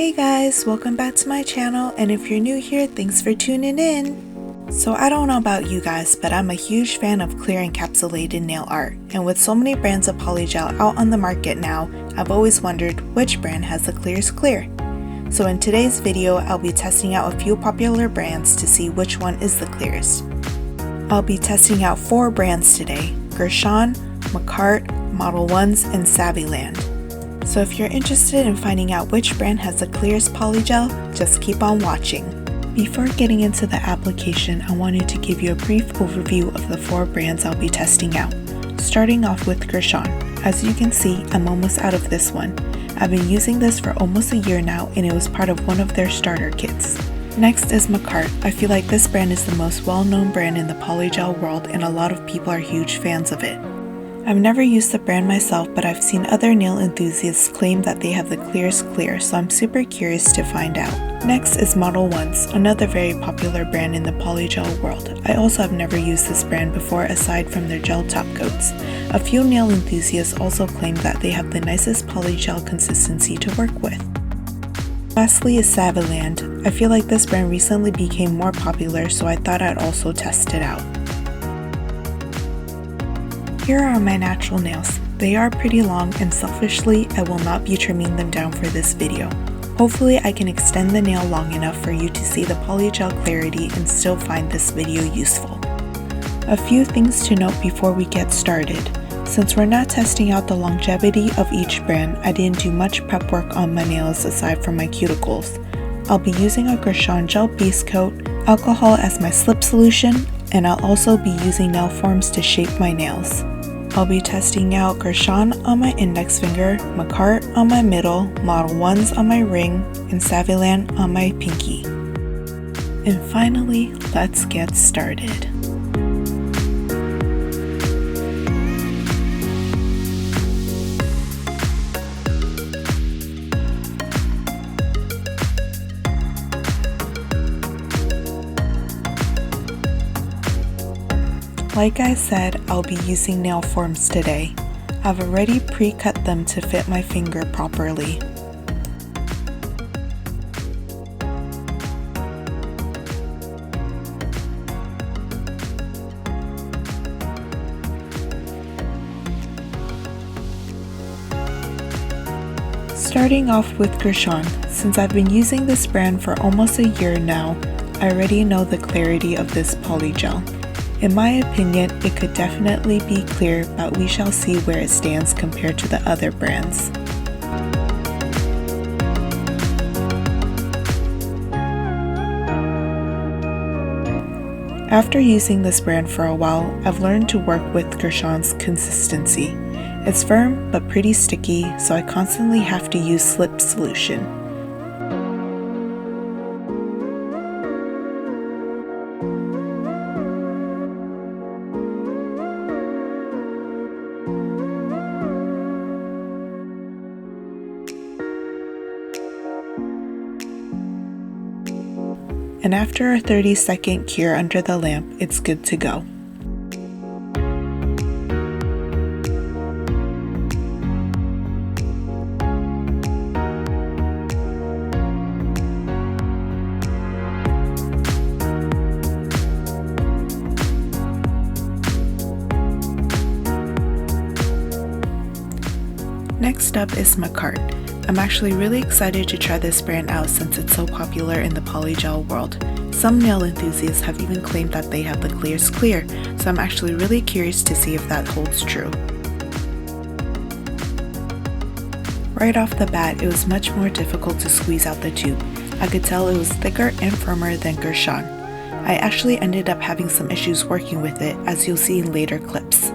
Hey guys, welcome back to my channel, and if you're new here, thanks for tuning in. So I don't know about you guys, but I'm a huge fan of clear encapsulated nail art, and with so many brands of polygel out on the market now, I've always wondered which brand has the clearest clear. So in today's video, I'll be testing out a few popular brands to see which one is the clearest. I'll be testing out 4 brands today: Gershion, Makartt, Modelones, and Saviland. So if you're interested in finding out which brand has the clearest polygel, just keep on watching. Before getting into the application, I wanted to give you a brief overview of the 4 brands I'll be testing out. Starting off with Gershion. As you can see, I'm almost out of this one. I've been using this for almost a year now, and it was part of one of their starter kits. Next is Makartt. I feel like this brand is the most well-known brand in the polygel world, and a lot of people are huge fans of it. I've never used the brand myself, but I've seen other nail enthusiasts claim that they have the clearest clear, so I'm super curious to find out. Next is Modelones, another very popular brand in the polygel world. I also have never used this brand before aside from their gel top coats. A few nail enthusiasts also claim that they have the nicest polygel consistency to work with. Lastly is Saviland. I feel like this brand recently became more popular, so I thought I'd also test it out. Here are my natural nails. They are pretty long, and selfishly, I will not be trimming them down for this video. Hopefully I can extend the nail long enough for you to see the polygel clarity and still find this video useful. A few things to note before we get started. Since we're not testing out the longevity of each brand, I didn't do much prep work on my nails aside from my cuticles. I'll be using a Gershion gel base coat, alcohol as my slip solution, and I'll also be using nail forms to shape my nails. I'll be testing out Gershion on my index finger, Makartt on my middle, Modelones on my ring, and Saviland on my pinky. And finally, let's get started. Like I said, I'll be using nail forms today. I've already pre-cut them to fit my finger properly. Starting off with Gershion. Since I've been using this brand for almost a year now, I already know the clarity of this polygel. In my opinion, it could definitely be clear, but we shall see where it stands compared to the other brands. After using this brand for a while, I've learned to work with Gershion's consistency. It's firm but pretty sticky, so I constantly have to use slip solution. And after a 30-second cure under the lamp, it's good to go. Next up is Makartt. I'm actually really excited to try this brand out since it's so popular in the polygel world. Some nail enthusiasts have even claimed that they have the clearest clear, so I'm actually really curious to see if that holds true. Right off the bat, it was much more difficult to squeeze out the tube. I could tell it was thicker and firmer than Gershion. I actually ended up having some issues working with it, as you'll see in later clips.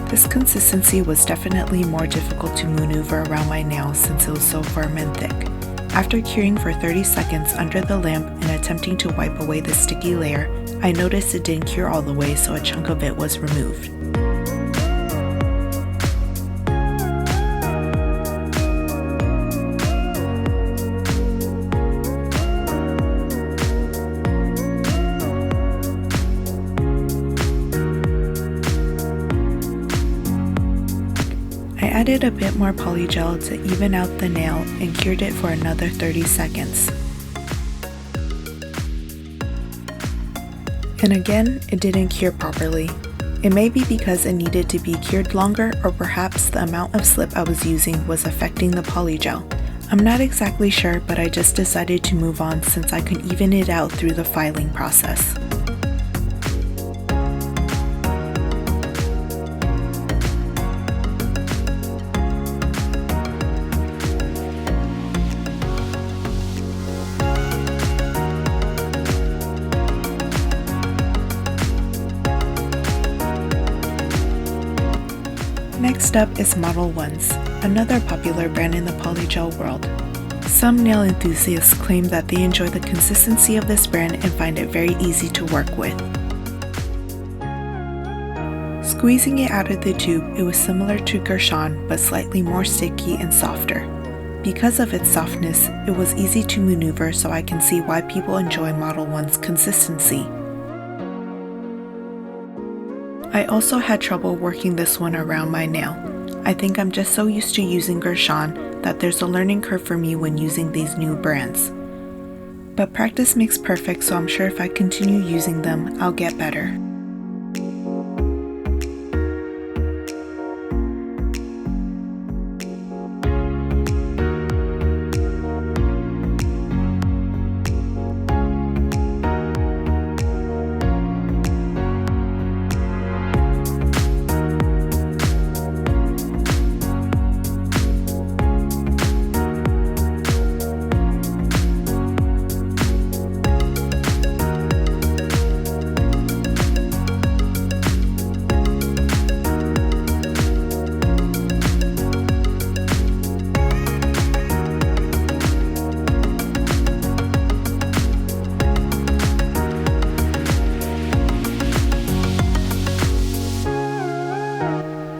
This consistency was definitely more difficult to maneuver around my nails since it was so firm and thick. After curing for 30 seconds under the lamp and attempting to wipe away the sticky layer, I noticed it didn't cure all the way, so a chunk of it was removed. I added a bit more polygel to even out the nail and cured it for another 30 seconds. And again, it didn't cure properly. It may be because it needed to be cured longer, or perhaps the amount of slip I was using was affecting the polygel. I'm not exactly sure, but I just decided to move on since I could even it out through the filing process. Next up is Modelones, another popular brand in the polygel world. Some nail enthusiasts claim that they enjoy the consistency of this brand and find it very easy to work with. Squeezing it out of the tube, it was similar to Gershion but slightly more sticky and softer. Because of its softness, it was easy to maneuver, so I can see why people enjoy Modelones' consistency. I also had trouble working this one around my nail. I think I'm just so used to using Gershion that there's a learning curve for me when using these new brands. But practice makes perfect, so I'm sure if I continue using them, I'll get better.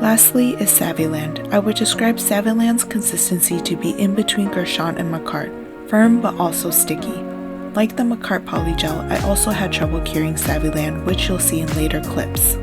Lastly is Saviland. I would describe Saviland's consistency to be in between Gershion and Makartt, firm but also sticky. Like the Makartt polygel, I also had trouble curing Saviland, which you'll see in later clips.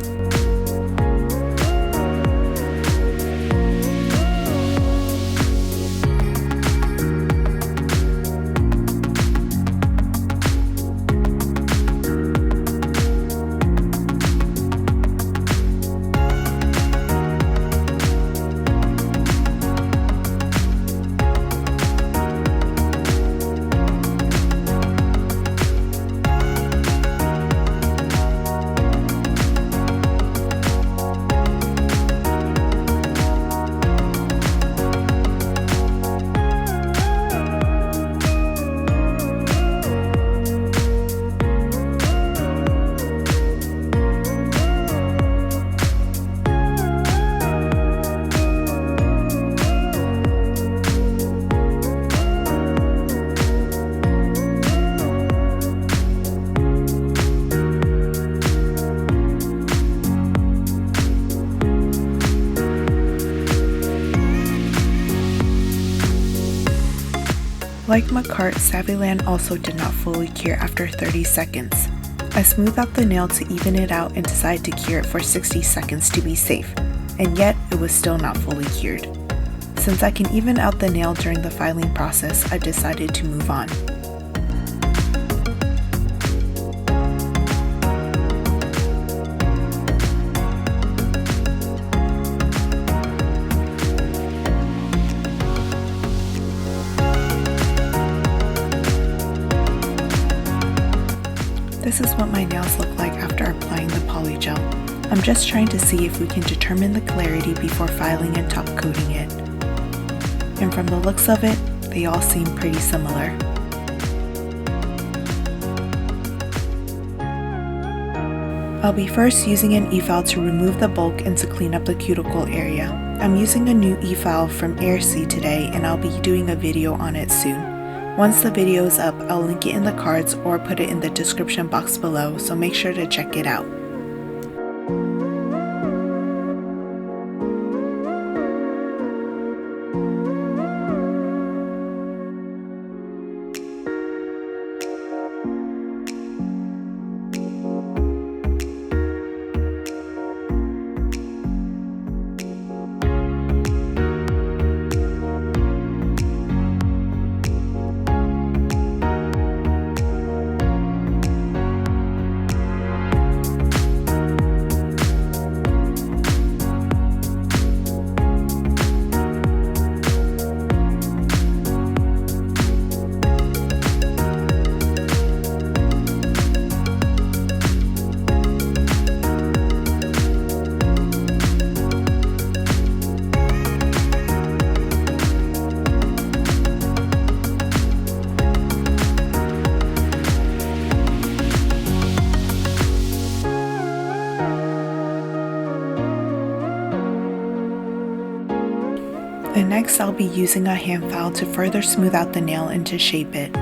Like Makartt, Saviland also did not fully cure after 30 seconds. I smoothed out the nail to even it out and decided to cure it for 60 seconds to be safe, and yet it was still not fully cured. Since I can even out the nail during the filing process, I decided to move on. This is what my nails look like after applying the polygel. I'm just trying to see if we can determine the clarity before filing and top coating it. And from the looks of it, they all seem pretty similar. I'll be first using an e-file to remove the bulk and to clean up the cuticle area. I'm using a new e-file from AirC today and I'll be doing a video on it soon. Once the video is up, I'll link it in the cards or put it in the description box below, so make sure to check it out. And next I'll be using a hand file to further smooth out the nail and to shape it.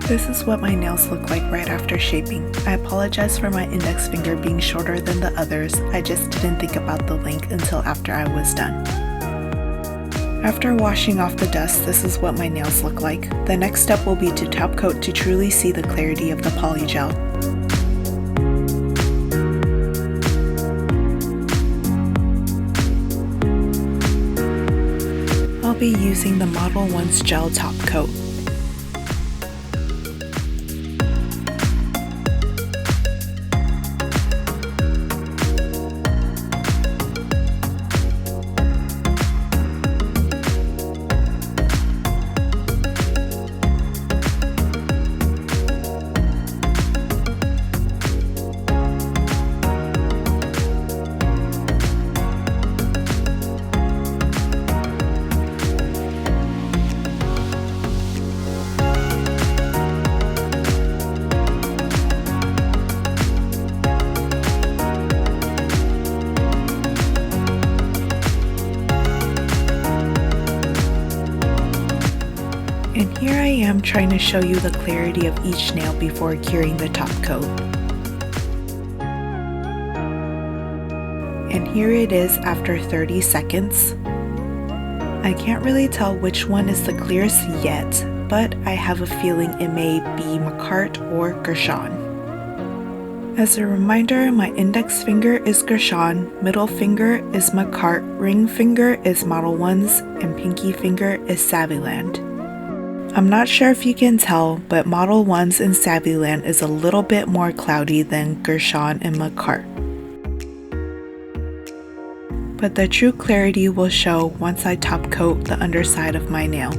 This is what my nails look like right after shaping. I apologize for my index finger being shorter than the others, I just didn't think about the length until after I was done. After washing off the dust, this is what my nails look like. The next step will be to top coat to truly see the clarity of the polygel. I'll be using the Modelones gel top coat. And here I am trying to show you the clarity of each nail before curing the top coat. And here it is after 30 seconds. I can't really tell which one is the clearest yet, but I have a feeling it may be Makartt or Gershion. As a reminder, my index finger is Gershion, middle finger is Makartt, ring finger is Modelones, and pinky finger is Saviland. I'm not sure if you can tell, but Modelones and Saviland is a little bit more cloudy than Gershion and Makartt. But the true clarity will show once I top coat the underside of my nail.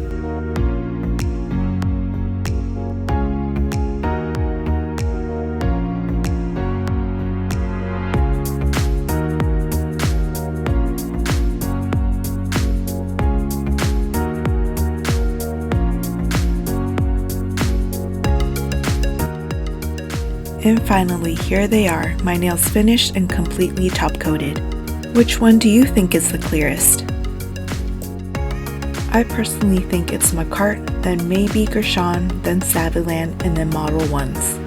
And finally, here they are, my nails finished and completely top coated. Which one do you think is the clearest? I personally think it's Makartt, then maybe Gershion, then Saviland, and then Modelones.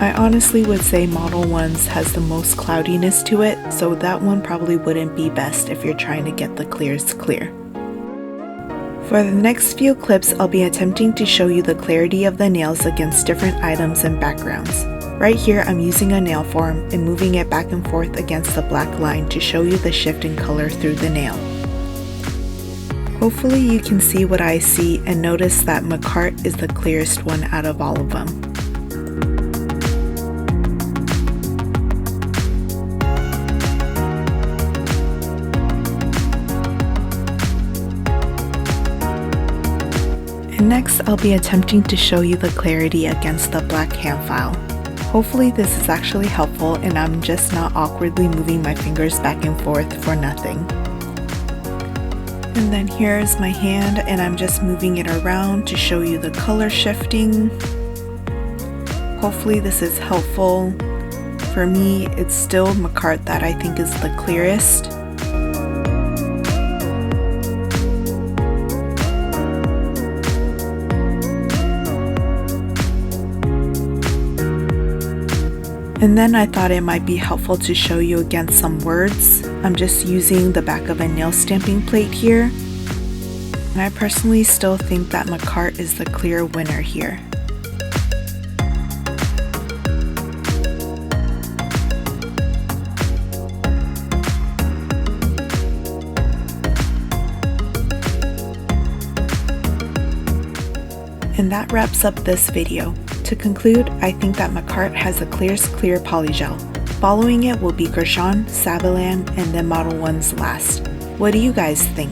I honestly would say Modelones has the most cloudiness to it, so that one probably wouldn't be best if you're trying to get the clearest clear. For the next few clips, I'll be attempting to show you the clarity of the nails against different items and backgrounds. Right here, I'm using a nail form and moving it back and forth against the black line to show you the shift in color through the nail. Hopefully you can see what I see and notice that Makartt is the clearest one out of all of them. And next, I'll be attempting to show you the clarity against the black hand file. Hopefully this is actually helpful and I'm just not awkwardly moving my fingers back and forth for nothing. And then here's my hand and I'm just moving it around to show you the color shifting. Hopefully this is helpful. For me, it's still Makartt that I think is the clearest. And then I thought it might be helpful to show you against some words. I'm just using the back of a nail stamping plate here. And I personally still think that Makartt is the clear winner here. And that wraps up this video. To conclude, I think that Makartt has the clearest clear polygel. Following it will be Gershion, Saviland, and then Modelones last. What do you guys think?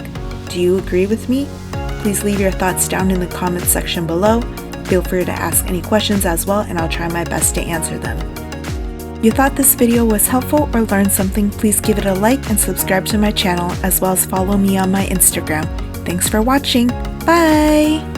Do you agree with me? Please leave your thoughts down in the comments section below. Feel free to ask any questions as well and I'll try my best to answer them. You thought this video was helpful or learned something, please give it a like and subscribe to my channel as well as follow me on my Instagram. Thanks for watching. Bye!